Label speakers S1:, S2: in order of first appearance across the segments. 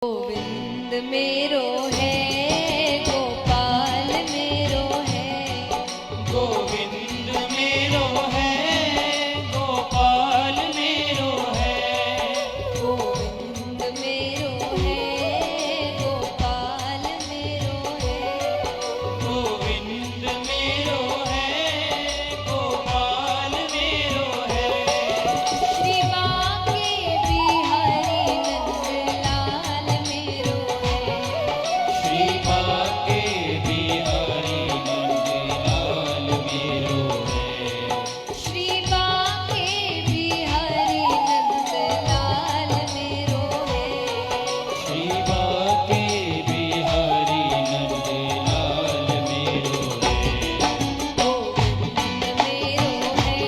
S1: गोविंद मेरो है, गोपाल मेरो है।
S2: गोविंद मेरो है, गोपाल मेरो है।
S1: गोविंद मेरो है, गोपाल मेरो है।
S2: गोविंद मेरो है, गोपाल मेरो है।
S1: श्री बांके बिहारी नंदलाल मेरो है।
S2: श्री बांके बिहारी नंदलाल मेरो है।
S1: श्री बांके बिहारी नंदलाल मेरो है।
S2: श्री बांके बिहारी नंदलाल मेरो है।
S1: गोविंद मेरो है,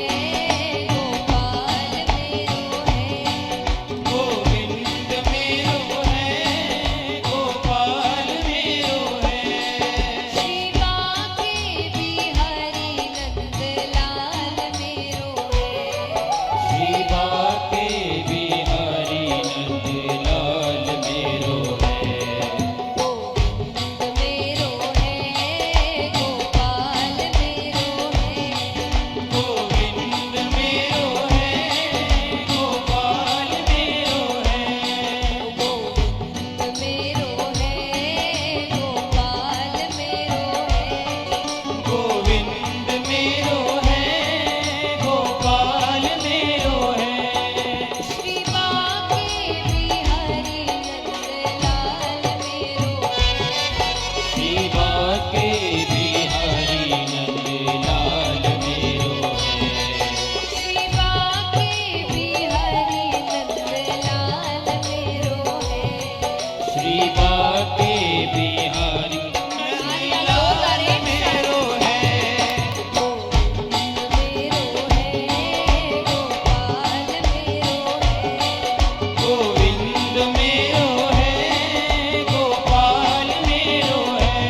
S1: गोपाल मेरो है।
S2: गोविंद मेरो है, गोपाल मेरो है।
S1: श्री बांके बिहारी नंदलाल मेरो है।
S2: श्री बांके बिहारी नंदलाल मेरो है।
S1: गोविंद मेरो है, गोपाल मेरो है।
S2: गोविंद मेरो है, गोपाल मेरो है।
S1: गोविंद मेरो है, गोपाल मेरो है।
S2: गोविंद मेरो है, गोपाल मेरो है।
S1: श्री बांके बिहारी नंदलाल मेरो है।
S2: श्री बांके बिहारी नंदलाल मेरो है।
S1: श्री बांके बिहारी नंदलाल मेरो है।
S2: श्री बांके बिहारी नंदलाल मेरो है।
S1: गोविंद मेरो है, गोपाल मेरो है।
S2: गोविंद मेरो है, गोपाल मेरो है।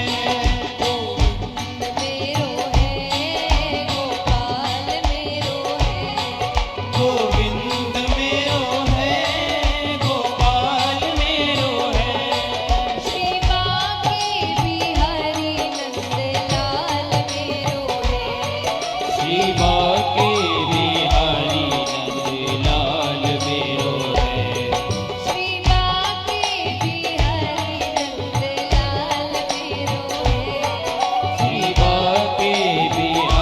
S1: गोविंद मेरो है, गोपाल मेरो है।
S2: गोविंद मेरो है, गोपाल मेरो है।
S1: श्री बांके बिहारी नंदलाल मेरो है।
S2: श्री बांके बिहारी नंदलाल मेरो है।
S1: श्री बांके बिहारी नंदलाल मेरो है।
S2: श्री बांके बिहारी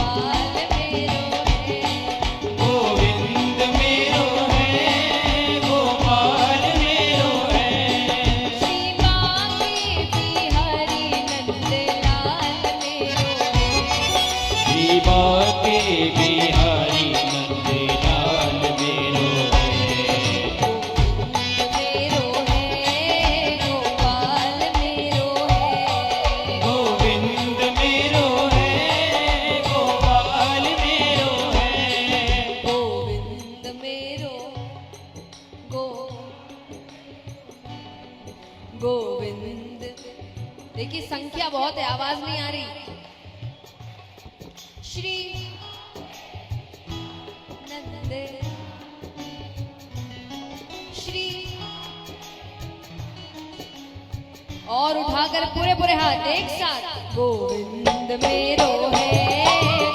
S2: नंदलाल मेरो है।
S1: गोविंद मेरो है, गोपाल मेरो है।
S2: गोविंद मेरो है, गोपाल मेरो है।
S1: गोविंद मेरो गोविंद। देखिए संख्या बहुत है, आवाज नहीं आ रही। श्री नंद श्री और उठाकर पूरे पूरे हाथ एक साथ। गोविंद मेरो है,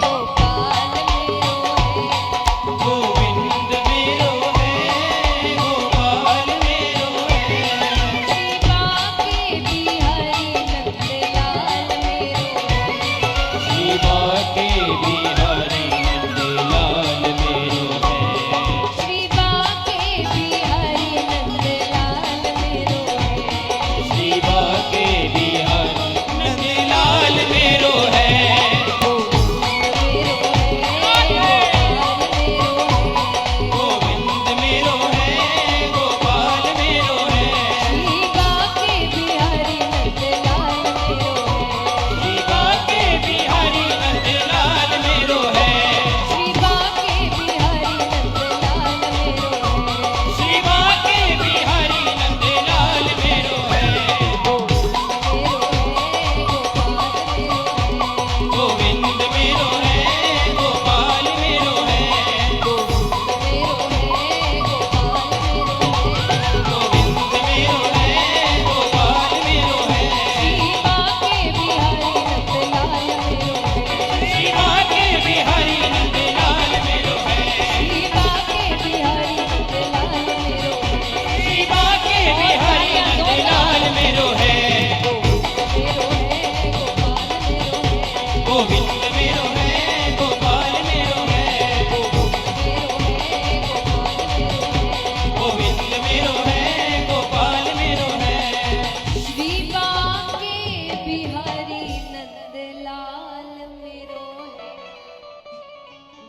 S1: गोपाल मेरो है।
S2: गोविंद मेरो है, गोपाल मेरो है।
S1: श्री बांके बिहारी नंदलाल मेरो है।
S2: श्री बांके बिहारी नंदलाल मेरो है।
S1: श्री बांके बिहारी नंदलाल मेरो है।
S2: श्री बांके बिहारी नंदलाल मेरो है।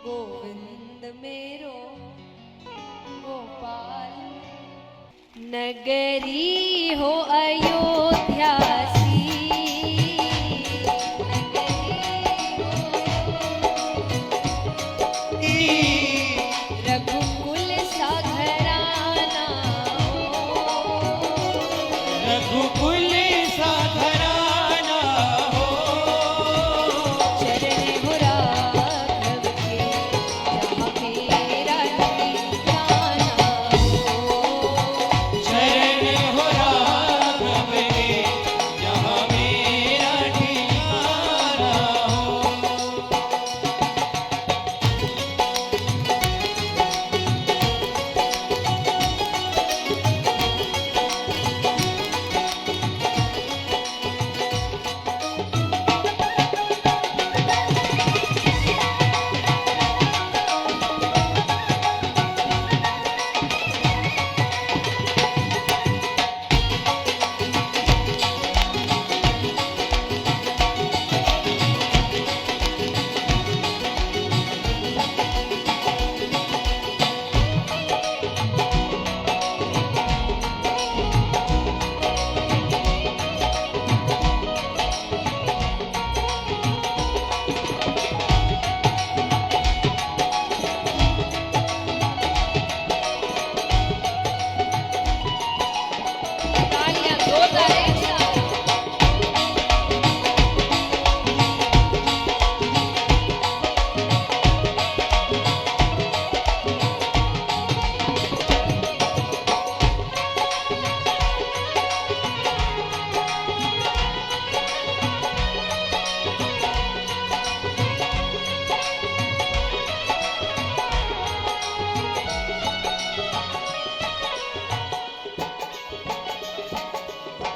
S1: गोविंद मेरो गोपाल। नगरी हो अयोध्या सी, रघुकुल सा घराना हो,
S2: रघुकुल सा घराना हो,
S1: चरण हो राघव के जहाँ मेरा ठिकाना हो।
S2: शरण हो राघव के जहाँ मेरा ठिकाना हो।
S1: तालियां जोरदार एक साथ।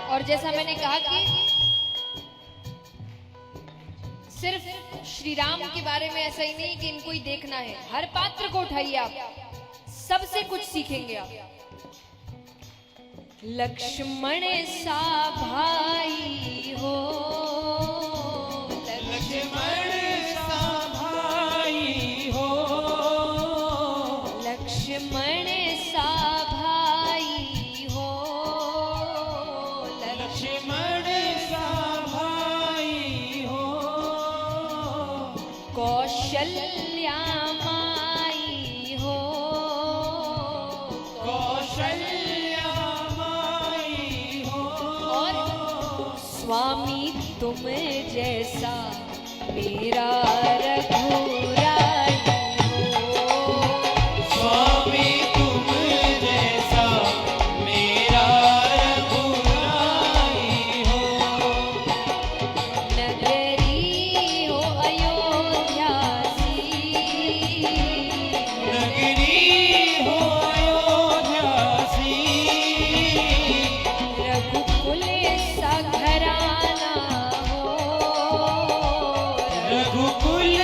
S1: और जैसा मैंने कहा कि सिर्फ श्री राम के बारे में ऐसा ही नहीं कि इनको ही देखना है, हर पात्र को उठाइए आप, सबसे कुछ सीखेंगे आप। लक्ष्मण सा भाई हो,
S2: लक्ष्मण सा भाई हो,
S1: लक्ष्मण सा भाई हो,
S2: लक्ष्मण सा भाई हो,
S1: कौशल्या माई हो,
S2: कौशल्या माई हो,
S1: और स्वामी तुम जैसा मेरा रघुराई हो।
S2: स्वामी तुम जैसा मेरा रघुराई हो।
S1: नगरी हो अयोध्या सी,
S2: नगरी हो अयोध्या सी,
S1: रघुकुल सा घराना हो,
S2: रघुकुल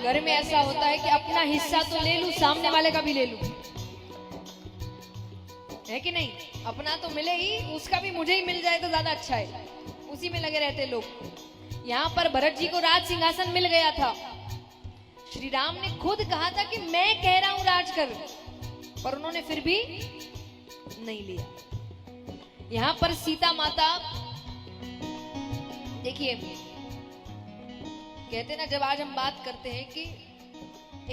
S1: घर में ऐसा होता है कि अपना हिस्सा तो ले लूं, सामने वाले का भी ले लूं, है कि नहीं? अपना तो मिले ही, उसका भी मुझे ही मिल जाए तो ज्यादा अच्छा है, उसी में लगे रहते लोग। यहाँ पर भरत जी को राज सिंहासन मिल गया था। श्री राम ने खुद कहा था कि मैं कह रहा हूं राज कर, पर उन्होंने फिर भी नहीं लिया। यहाँ पर सीता माता, देखिए कहते ना, जब आज हम बात करते हैं कि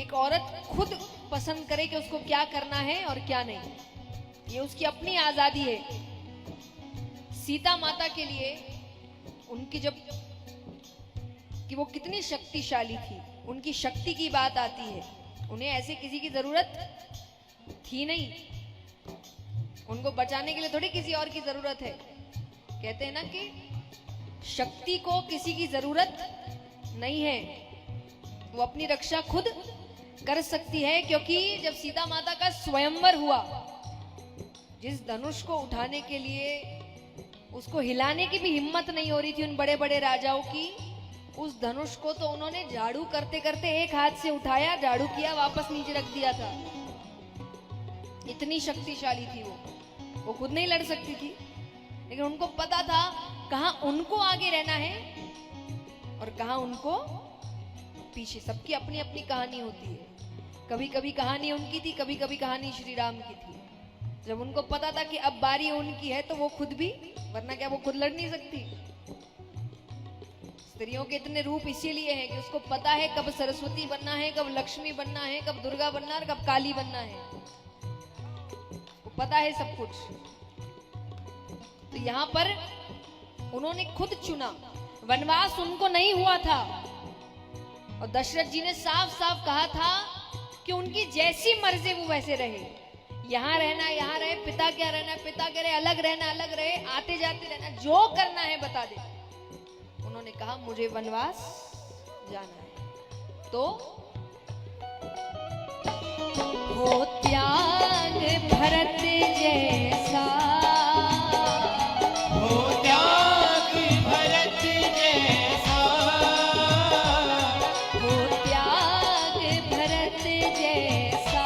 S1: एक औरत खुद पसंद करे कि उसको क्या करना है और क्या नहीं, ये उसकी अपनी आजादी है। सीता माता के लिए उनकी जब कि वो कितनी शक्तिशाली थी, उनकी शक्ति की बात आती है, उन्हें ऐसे किसी की जरूरत थी नहीं, उनको बचाने के लिए थोड़ी किसी और की जरूरत है। कहते हैं ना कि शक्ति को किसी की जरूरत नहीं है, वो अपनी रक्षा खुद कर सकती है। क्योंकि जब सीता माता का स्वयंवर हुआ, जिस धनुष को उठाने के लिए उसको हिलाने की भी हिम्मत नहीं हो रही थी उन बड़े बड़े राजाओं की, उस धनुष को तो उन्होंने झाड़ू करते करते एक हाथ से उठाया, झाड़ू किया, वापस नीचे रख दिया था। इतनी शक्तिशाली थी वो खुद नहीं लड़ सकती थी, लेकिन उनको पता था कहां उनको आगे रहना है और कहां उनको पीछे। सबकी अपनी अपनी कहानी होती है, कभी कभी कहानी उनकी थी, कभी कभी कहानी श्री राम की थी। जब उनको पता था कि अब बारी उनकी है तो वो खुद भी, वरना क्या वो खुद लड़ नहीं सकती। स्त्रियों के इतने रूप इसीलिए हैं कि उसको पता है कब सरस्वती बनना है, कब लक्ष्मी बनना है, कब दुर्गा बनना है, कब काली बनना है, वो पता है सब कुछ। तो यहाँ पर उन्होंने खुद चुना, वनवास उनको नहीं हुआ था। और दशरथ जी ने साफ साफ कहा था कि उनकी जैसी मर्जी वो वैसे रहे, यहाँ रहना यहाँ रहे, पिता क्या रहना पिता कह रहे, अलग रहना अलग रहे, आते जाते रहना, जो करना है बता दे। उन्होंने कहा मुझे वनवास जाना है, तो हो त्याग भरत जैसा,
S2: हो त्याग भरत जैसा,
S1: हो त्याग भरत जैसा,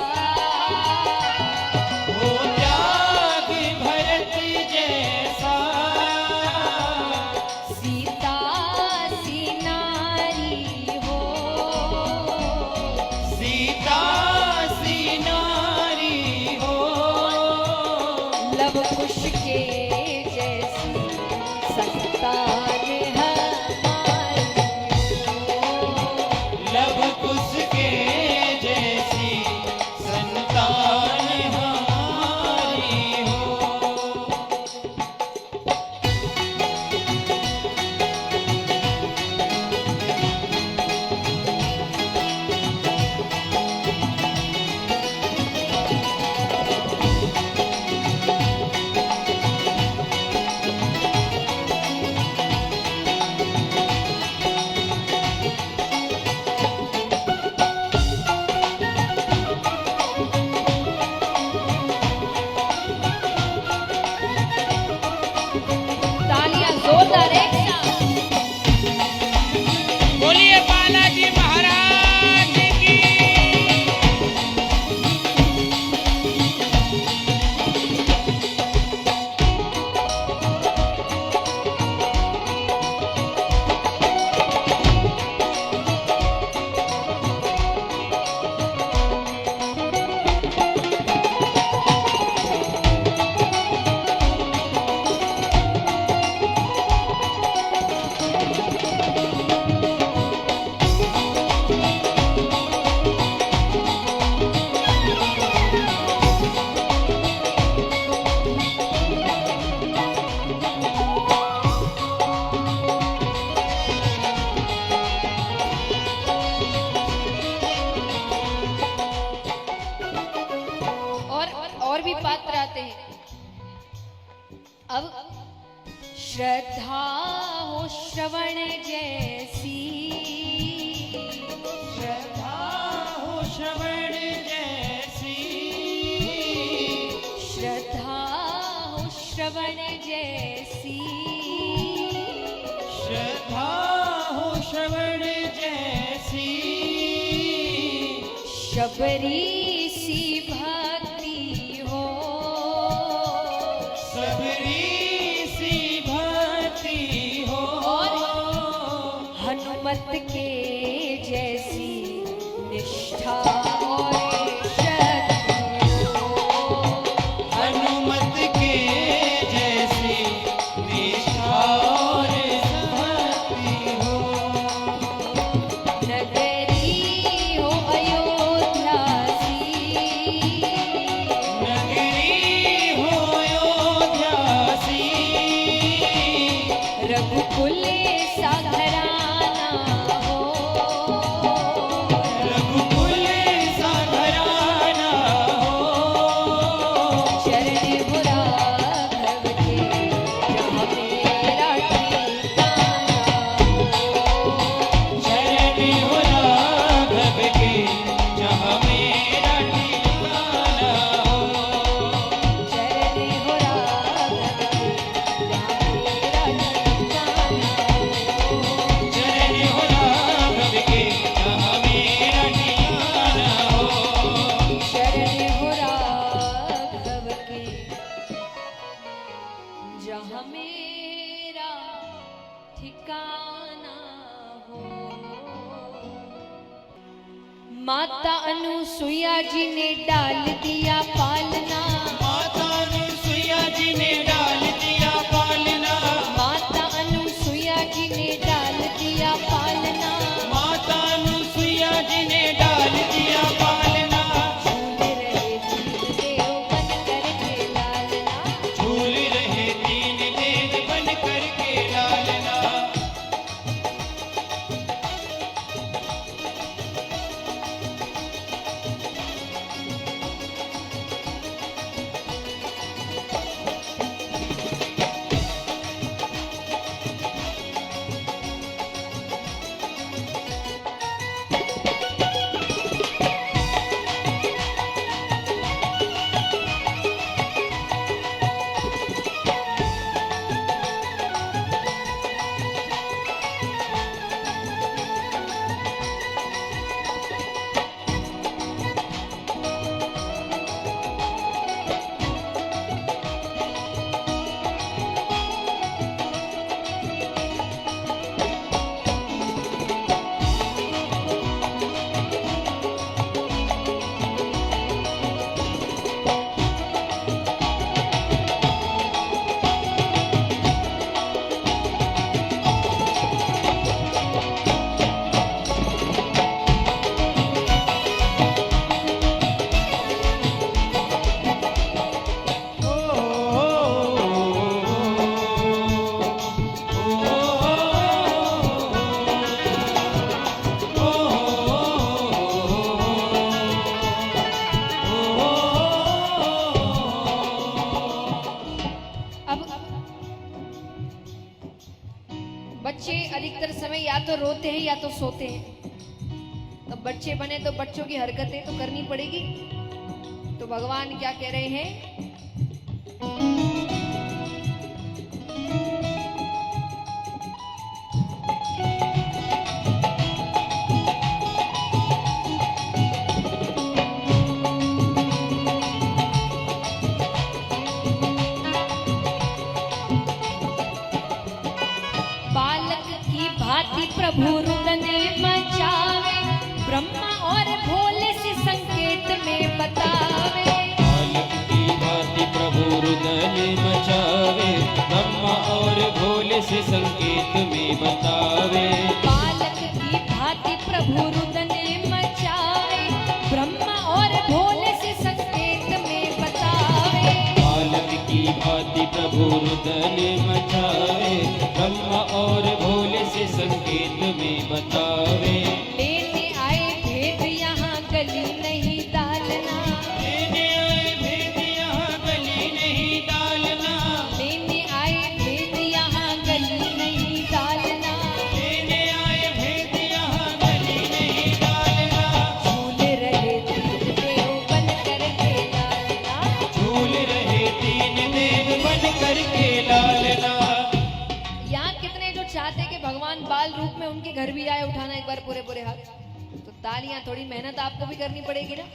S2: हो त्याग भरत जैसा,
S1: सीता सी नारी हो,
S2: सीता सी नारी हो,
S1: लव कुश के जैसी संतान हमारी हो,
S2: लव कुश के जैसी संतान हमारी हो।
S1: तालियां जोरदार एक साथ।
S2: बोलिए बालाजी महाराज की।
S1: और भी पात्र आते हैं। अब श्रद्धा हो श्रवण जैसी,
S2: श्रद्धा हो श्रवण जैसी,
S1: श्रद्धा हो श्रवण जैसी,
S2: श्रद्धा हो श्रवण जैसी,
S1: शबरी सी भक्ति हो,
S2: सबरी सी भक्ति हो,
S1: और हनुमत के जैसी निष्ठा और शक्ति हो,
S2: हनुमत के जैसी निष्ठा और भक्ति हो।
S1: नगरी हो अयोध्या सी,
S2: नगरी हो अयोध्या सी,
S1: रघुकुल सा घराना हो,
S2: रघुकुल सा घराना हो,
S1: चरण हो राघव के जहाँ मेरा ठिकाना हो,
S2: चरण हो राघव के जहाँ मेरा ठिकाना हो,
S1: चरण हो राघव के जहाँ मेरा ठिकाना हो,
S2: चरण हो राघव के जहाँ मेरा ठिकाना हो,
S1: शरण हो राघव के जहाँ मेरा ठिकाना हो। माता अनुसुईया जी ने डाल दिया पालना,
S2: माता अनुसुईया जी ने डाल दिया पालना,
S1: माता अनुसुईया जी ने डाल दिया पालना,
S2: माता अनुसुईया जी ने डाल दिया पालना,
S1: झूल रहे दीन देव बन करके लालना,
S2: झूल रहे तीन देव बन करके लालना।
S1: अब बच्चे अधिकतर समय या तो रोते हैं या तो सोते हैं। तो बच्चे बने तो बच्चों की हरकतें तो करनी पड़ेगी। तो भगवान क्या कह रहे हैं? बालक की भांति प्रभु रुदन मचावे, ब्रह्मा और भोले से संकेत में बतावे।
S2: बालक की भांति प्रभु रुदन मचावे, ब्रह्मा और भोले से संकेत में बतावे।
S1: बालक की भांति प्रभु रुदन मचावे, ब्रह्मा और भोले से संकेत में बतावे।
S2: बालक की भांति प्रभु रुदन मचावे, ब्रह्मा और भोले से संकेत में बतावे।
S1: लेने आए भेद यहाँ गली नहीं डालना,
S2: लेने आए भेद यहाँ गली नहीं डालना,
S1: लेने आए भेद यहाँ गली नहीं डालना।
S2: लेने आए भेद यहाँ गली नहीं डालना।
S1: झूल रहे तीन देव बन करके लालना,
S2: झूल रहे तीन देव बन करके लालना।
S1: यहाँ कितने जो चाहते कि भगवान बाल रूप में उनके घर भी आए, उठाना एक बार पूरे पूरे हाथ। तो तालियां, थोड़ी मेहनत आपको भी करनी पड़ेगी ना।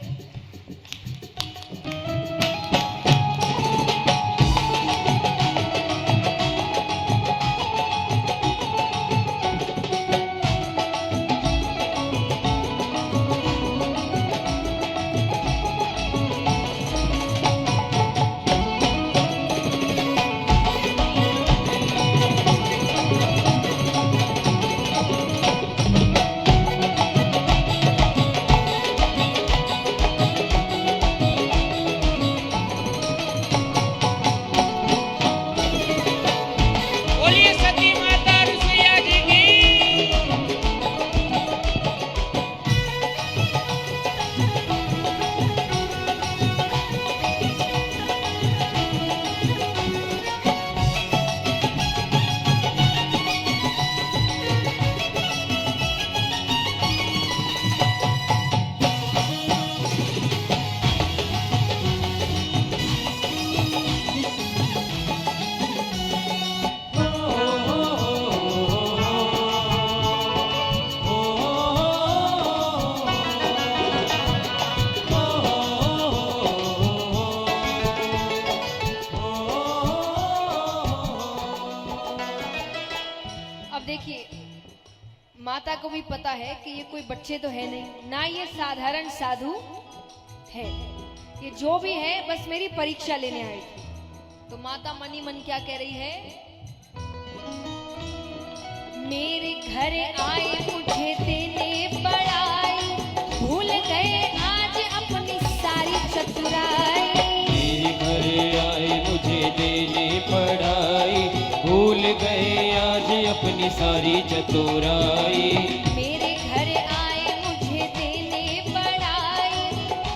S2: बोलिए सती माता रुसैया जी की।
S1: अब देखिए, माता को भी पता है कि ये कोई बच्चे तो है नहीं, ना ये साधारण साधु है, ये जो भी है बस मेरी परीक्षा लेने आए थे। तो माता मन ही मन क्या कह रही है? मेरे घर आए मुझे देने पढ़ाई, भूल गए आज अपनी सारी चतुराई।
S2: मेरे घर आए मुझे देने पढ़ाई, भूल गए आज अपनी सारी चतुराई।
S1: मेरे घर आए मुझे देने पढ़ाई,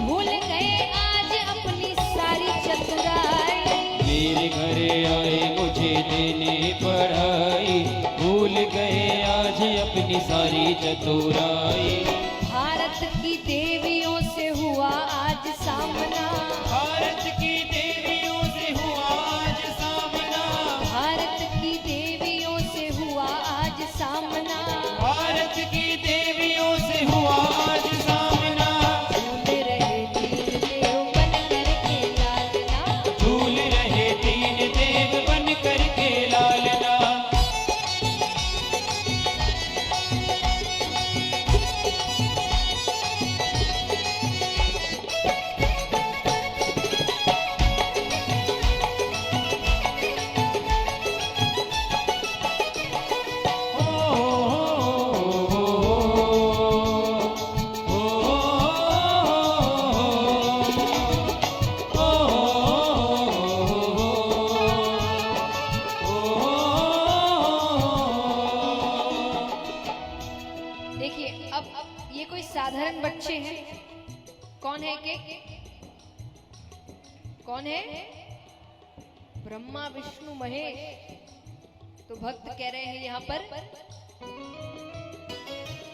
S1: भूल गए आज अपनी सारी चतुराई।
S2: मेरे घर आए मुझे देने पढ़ाई, भूल गए आज अपनी सारी चतुराई।
S1: भारत की देवियों से हुआ आज सामना,
S2: भारत की देवियों से हुआ आज सामना,
S1: भारत की देवियों से हुआ आज सामना।
S2: भारत की देवियों से हुआ आज सामना।
S1: झूल रहे तीन देव बन करके लालना,
S2: झूल रहे तीन देव बन करके लालना।
S1: देखिए अब ये कोई साधारण बच्चे हैं। कौन है के? कौन है? ब्रह्मा विष्णु महेश। तो भक्त कह रहे हैं यहाँ पर,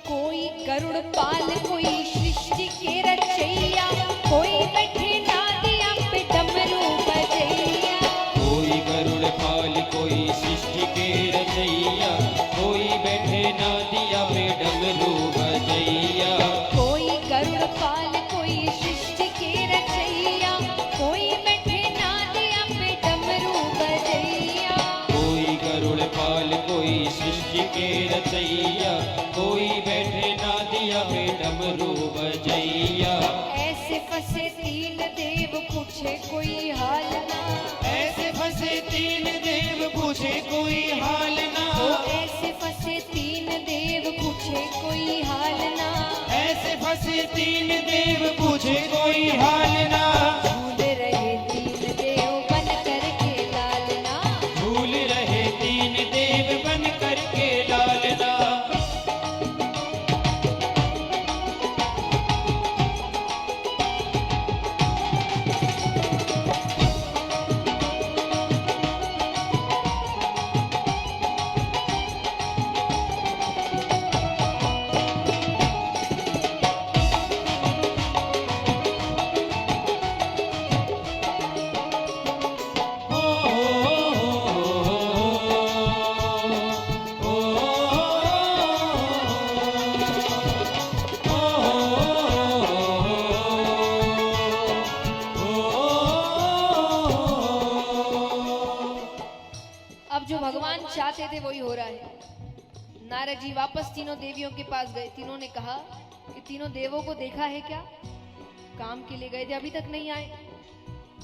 S1: कोई गरुड़ पाल कोई सृष्टि के रचैया, कोई बैठे नादिया पे डमरू बजैया।
S2: कोई गरुड़ पाल कोई सृष्टि के रचैया, कोई बैठे नादिया पे डमरू बजैया।
S1: कोई गरुड़ पाल कोई सृष्टि के रचैया, कोई बैठे नादिया पे डमरू बजैया।
S2: कोई गरुड़ पाल कोई सृष्टि के रचैया, कोई बैठे नादिया पे डमरू बजैया।
S1: ऐसे फंसे तीन देव पूछे कोई हाल ना,
S2: ऐसे फंसे तीन देव पूछे कोई हाल ना।
S1: ऐसे फंसे तीन देव पूछे कोई हाल ना।
S2: ऐसे फंसे तीन देव पूछे कोई हाल ना।
S1: झूल रहे तीन देव बन करके लालना,
S2: झूल रहे तीन देव बन करके लालना।
S1: चाहते थे वही हो रहा है। नारद जी वापस तीनों देवियों के पास गए। तीनों ने कहा कि तीनों देवों को देखा है क्या? काम के लिए गए थे, अभी तक नहीं आए।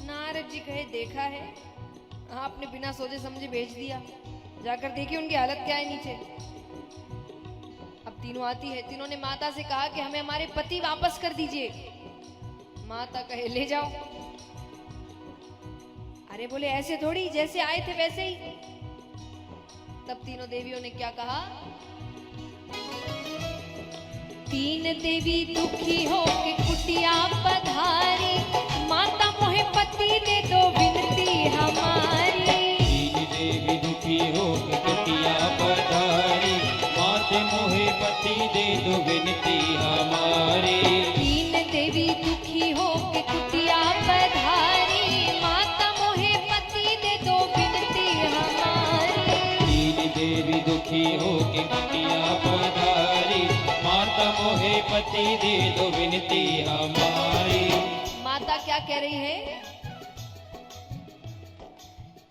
S1: नारद जी कहे देखा है, आपने बिना सोचे समझे भेज दिया, जाकर देखिए उनकी हालत क्या है नीचे। अब तीनों आती है। तीनों ने माता से कहा कि हमें हमारे पति वापस कर दीजिए। माता कहे ले जाओ। अरे बोले ऐसे थोड़ी, जैसे आए थे वैसे ही। तब तीनों देवियों ने क्या कहा? तीन देवी दुखी हो के कुटिया पधारी, माता मोहे पति दे दो विनती हमारी।
S2: तीन देवी दुखी हो के कुटिया पधारी, माते मोहे पति दे दो विनती हमारी।
S1: तीन देवी दुखी हो के कुटिया पधारी, माता मोहे पति दे दो विनती हमारी।
S2: तीन देवी दुखी हो के कुटिया पधारी, माता मोहे पति दे दो विनती हमारी।
S1: माता क्या कह रही है?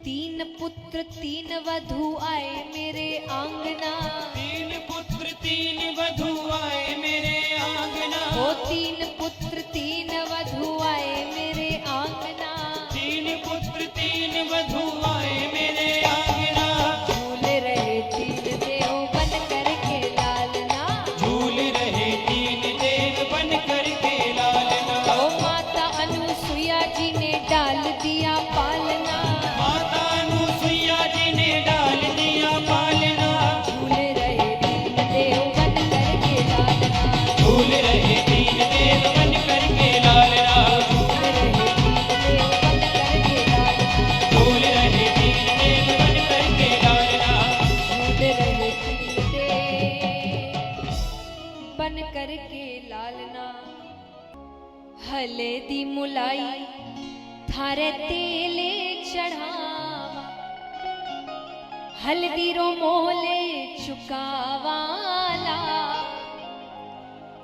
S1: तीन पुत्र तीन वधू आए मेरे आंगना।
S2: तीन पुत्र तीन वधू आए मेरे आंगना।
S1: वो तीन पुत्र तीन वधू आए मेरे आंगना।
S2: तीन पुत्र तीन वधू आए मेरे आंगना।
S1: झूल रहे तीन देव बन करके लालना।
S2: झूल रहे तीन देव बन करके लालना।
S1: ओ माता अनुसुईया जी ने डाल दिया पालना।
S2: माता अनुसुईया जी ने डाल दिया पालना।
S1: झूल रहे तीन देव बन करके लालना।
S2: झूल रहे तीन देव बन करके लालना।
S1: झूल रहे तीन देव बन करके लालना।
S2: झूल रहे तीन देव बन करके लालना।
S1: बन करके लालना। हल्दी मुलाई थारे तेले चढ़ावा। हल्दी रो मोले चुकावाला।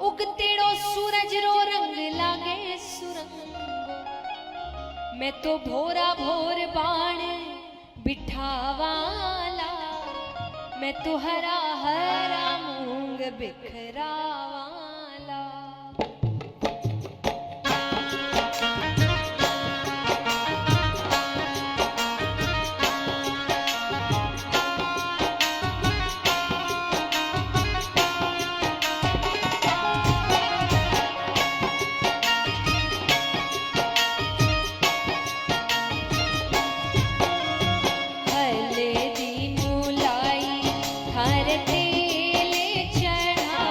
S1: उगतेड़ो सूरज रो रंग लागे सुरंगो। मैं तो भोरा भोर बाण बिठावाला। मैं तो हरा हरा मूंग बिखरावाला। हल्दी मुलाई थार तेले चढ़ावा।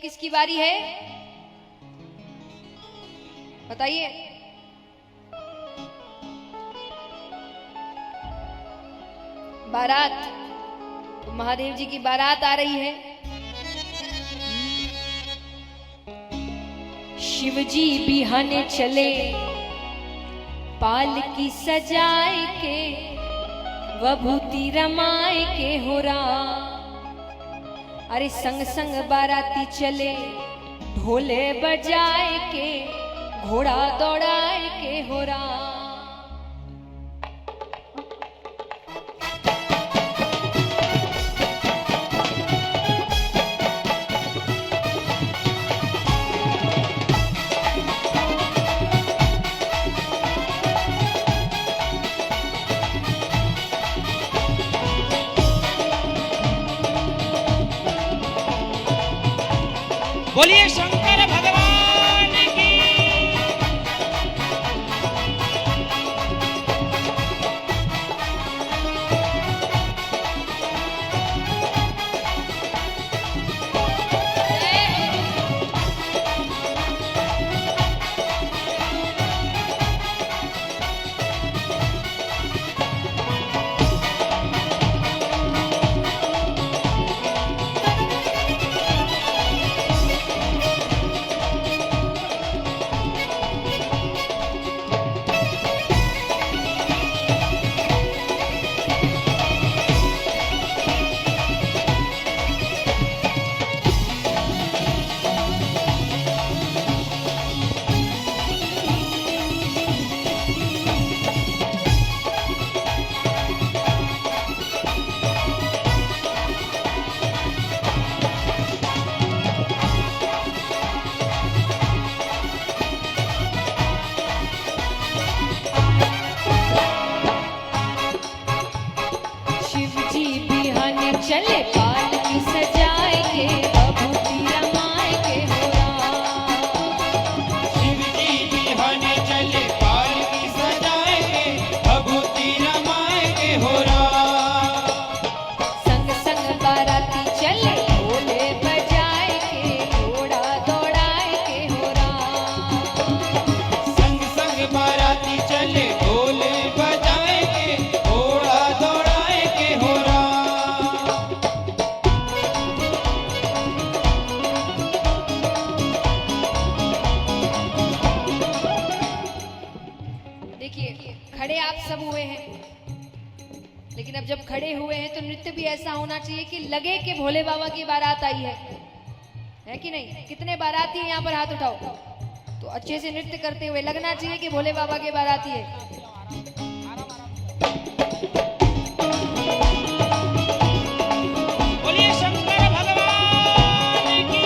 S1: किसकी बारी है? बताइए। बारात, तो महादेव जी की बारात आ रही है। शिवजी बिहाने चले पालकी सजाए के, वभूति रमाए के हो राम। अरे संग संग बाराती चले ढोले बजाए के, घोड़ा दौड़ाए के हो राम।
S2: बोलिए शंकर भगवान की।
S1: चले पालकी सजाए के, वभूति रमाए के हो राम।
S2: शिवजी बिहाने चले पालकी सजाए के, वभूति रमाए के हो राम।
S1: संग संग बाराती चले ढोले बजाए के, घोड़ा दौड़ाए के हो राम।
S2: संग संग बाराती चले ढोले बजाए के, घोड़ा दौड़ाए के हो राम।
S1: देखिए, खड़े आप सब हुए हैं, लेकिन अब जब खड़े हुए हैं तो नृत्य भी ऐसा होना चाहिए कि लगे कि भोले बाबा की बारात आई है कि नहीं? कितने बाराती हैं यहाँ पर? हाथ उठाओ। तो अच्छे से नृत्य करते हुए लगना चाहिए कि भोले बाबा के बाराती है।
S2: बोलिए शंकर भगवान की।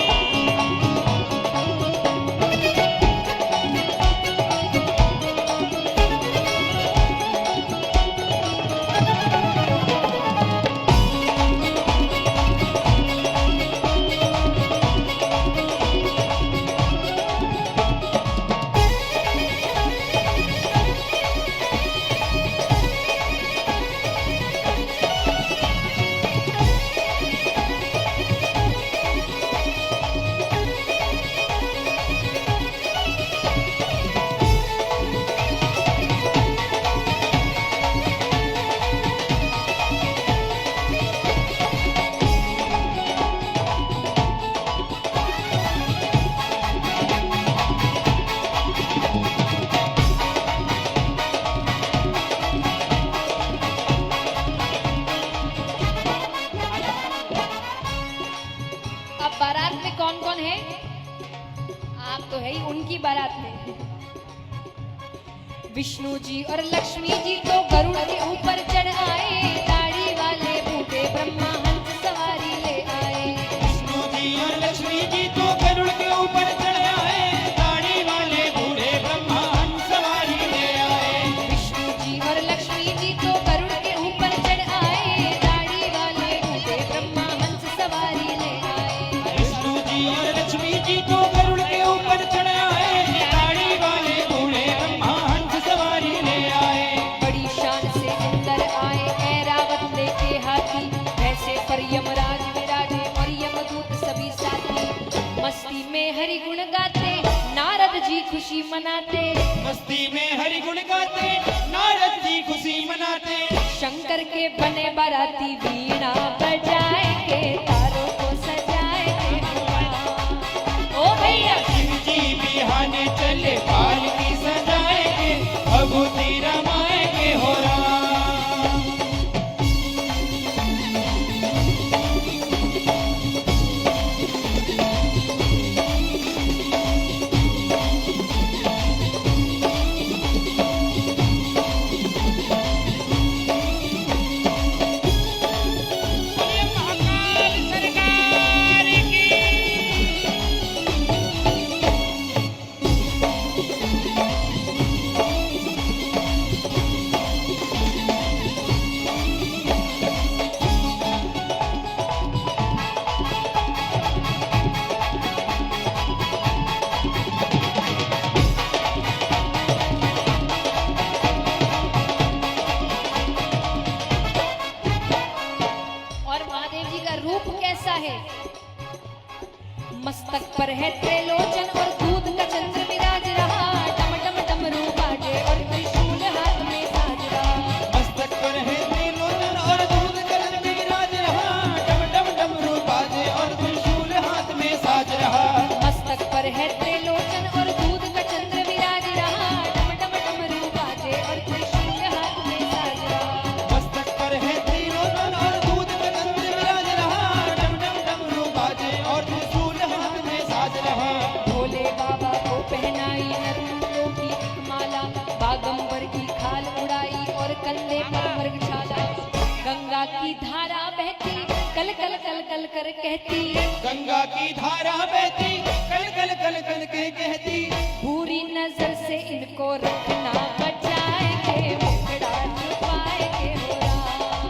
S1: बारात में कौन कौन है? आप तो है ही उनकी बारात में। विष्णु जी और लक्ष्मी जी तो गरुड़ के ऊपर चढ़ आए, दाढ़ी वाले बूढ़े ब्रह्मा हंस सवारी ले आए।
S2: विष्णु जी और लक्ष्मी जी तो गरुड़ के ऊपर चढ़ आए, दाढ़ी वाले बूढ़े ब्रह्मा हंस सवारी ले आए।
S1: विष्णु जी और लक्ष्मी जी तो गरुड़ के ऊपर चढ़ आए, दाढ़ी वाले बूढ़े ब्रह्मा हंस सवारी ले आए।
S2: विष्णु जी और लक्ष्मी जी तो गरुड़ के ऊपर चढ़ आए, दाढ़ी वाले बूढ़े ब्रह्मा हंस सवारी ले आए।
S1: बड़ी शान से अंदर आए ऐरा बाराती वीणा बजाएंगे, तारों को सजाएंगे। ओ भैया
S2: शिव जी बिहाने चले पालकी सजाएंगे, भभूति रमाएंगे हो राम।
S1: और महादेव जी का रूप कैसा है? मस्तक पर है त्रिलोचन और दूध का चंद्र विराज रहा, डम डम डमरू बाजे और त्रिशूल हाथ में साज रहा।
S2: मस्तक पर है त्रिलोचन और दूध कलश में विराज रहा, डम डम डमरू बाजे और त्रिशूल हाथ में साज रहा।
S1: मस्तक पर है त्रिलोचन और दूध का चंद्र विराज रहा, डम डम डमरू बाजे और त्रिशूल हाथ में साज रहा।
S2: मस्तक पर है त्रिलोचन और दूध का चंद्र विराज रहा, डम डम डमरू बाजे और त्रिशूल हाथ में साज रहा।
S1: भोले बाबा को पहनाई नरमुंडों की एक माला, बागंबर की खाल उड़ाई और कंधे पर मृगशाला। गंगा की धारा बहती कल कल कल कल कर कहती,
S2: गंगा की धारा बहती कल कल कल कल के कहती,
S1: बुरी नजर से इनको रखना बचाएंगे, मुखड़ा छुपाएंगे हो राम।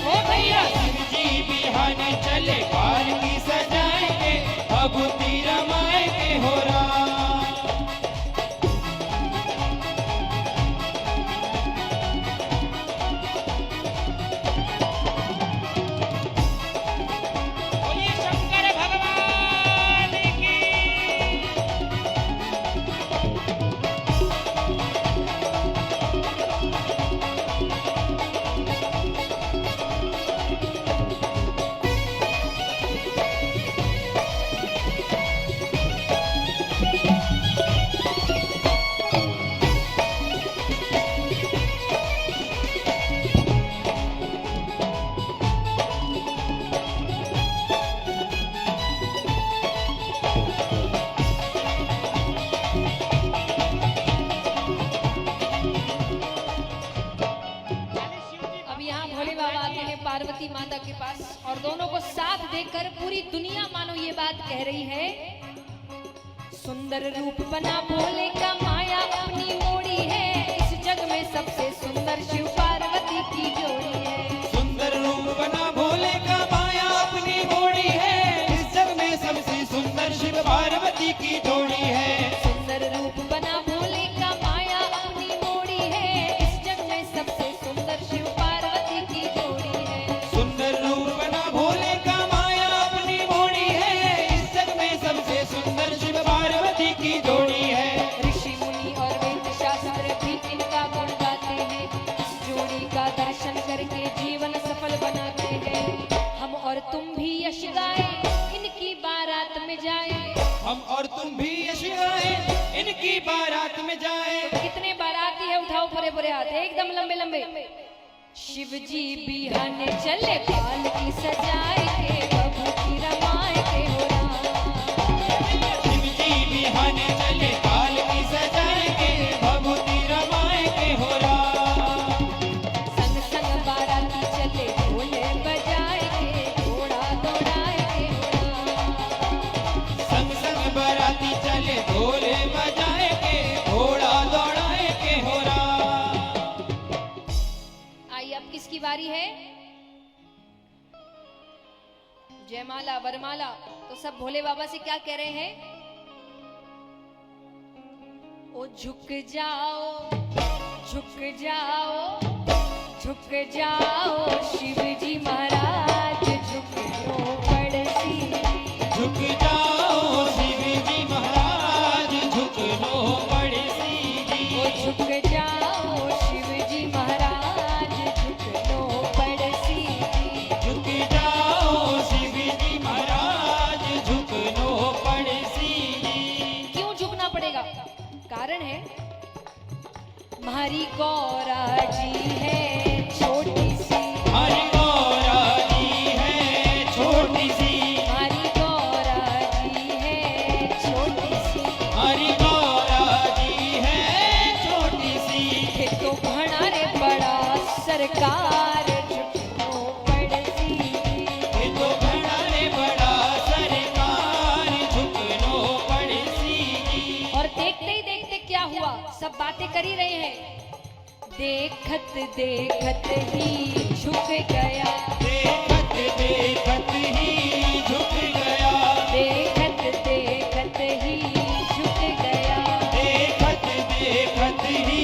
S1: ओ भैया
S2: शिव जी बिहाने चले पालकी सजाएंगे, भभूति रमाएंगे हो राम। बोलिए शंकर भगवान की।
S1: अब यहाँ भोले बाबा आते हैं पार्वती माता के पास और दोनों को साथ देखकर पूरी दुनिया मानो ये बात कह रही है, सुंदर रूप बना भोले का माया अपनी मोड़ी है, इस जग में सबसे सुंदर शिव पार्वती की जोड़ी है।
S2: सुंदर रूप बना भोले का माया अपनी मोड़ी है, इस जग में सबसे सुंदर शिव पार्वती की जोड़ी है।
S1: सुंदर रूप बना भोले का माया अपनी मोड़ी है, इस जग में सबसे सुंदर शिव पार्वती की जोड़ी है।
S2: सुंदर रूप बना भोले का माया अपनी मोड़ी है, इस जग में सबसे सुंदर शिव पार्वती की जोड़ी है।
S1: ऋषि मुनि और वेद शास्त्र भी इनका गुण गाते हैं, इस जोड़ी का दर्शन करके जीवन सफल बनाते हैं। हम और तुम भी यश गाए, इनकी बारात में जाए।
S2: हम और तुम भी यश गाए, इनकी बारात में जाए।
S1: कितने बाराती है, उठाओ पूरे पूरे हाथ एकदम लंबे लंबे। शिव जी बिहाने चले पालकी सजाए के, भभूति रमाए के हो राम।
S2: शिव जी बिहाने चले पालकी सजाए के, भभूति रमाए के हो राम।
S1: संग संग बाराती चले ढोले बजाए के, घोड़ा दौड़ाए के हो राम।
S2: संग संग बाराती चले ढोले बजाए के, घोड़ा दौड़ाए के हो राम।
S1: आइए अब किसकी बारी है? जयमाला वरमाला। तो सब भोले बाबा से क्या कह रहे हैं? ओ झुक जाओ, झुक जाओ, झुक जाओ शिव जी महाराज, झुक लो पड़सी।
S2: झुक जाओ शिव जी महाराज, झुक लो पड़सी
S1: ओ
S2: जी।
S1: झुक जाओ शिव जी महाराज, झुक लो पड़सी। जी है छोटी सी,
S2: हमारी गौरा जी है छोटी सी,
S1: हमारी गौरा जी है छोटी सी,
S2: हमारी गौरा जी है छोटी सी।
S1: ये तो घना रे बड़ा सरकार झुकनो पड़सी।
S2: ये तो घना रे बड़ा सरकार झुकनो पड़सी।
S1: और देखते ही देखते क्या हुआ, सब बातें कर ही रहे हैं, देखत देखत ही झुक गया,
S2: देखत देखत ही झुक गया,
S1: देखत देखत ही झुक गया,
S2: देखत देखत ही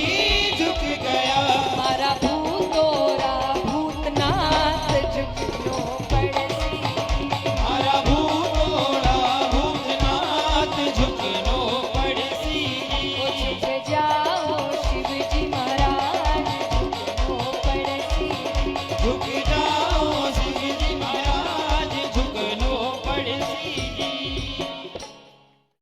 S2: झुक गया।
S1: हमारा भूतोरा भूतनाथ झुकनो पड़सी।
S2: हमारा भूतोड़ा भूतनाथ झुकनो पड़सी।
S1: ओ झुक जाओ शिव जी महाराज झुकनो पड़सी।
S2: झुक जाओ शिव जी महाराज झुकनो पड़सी।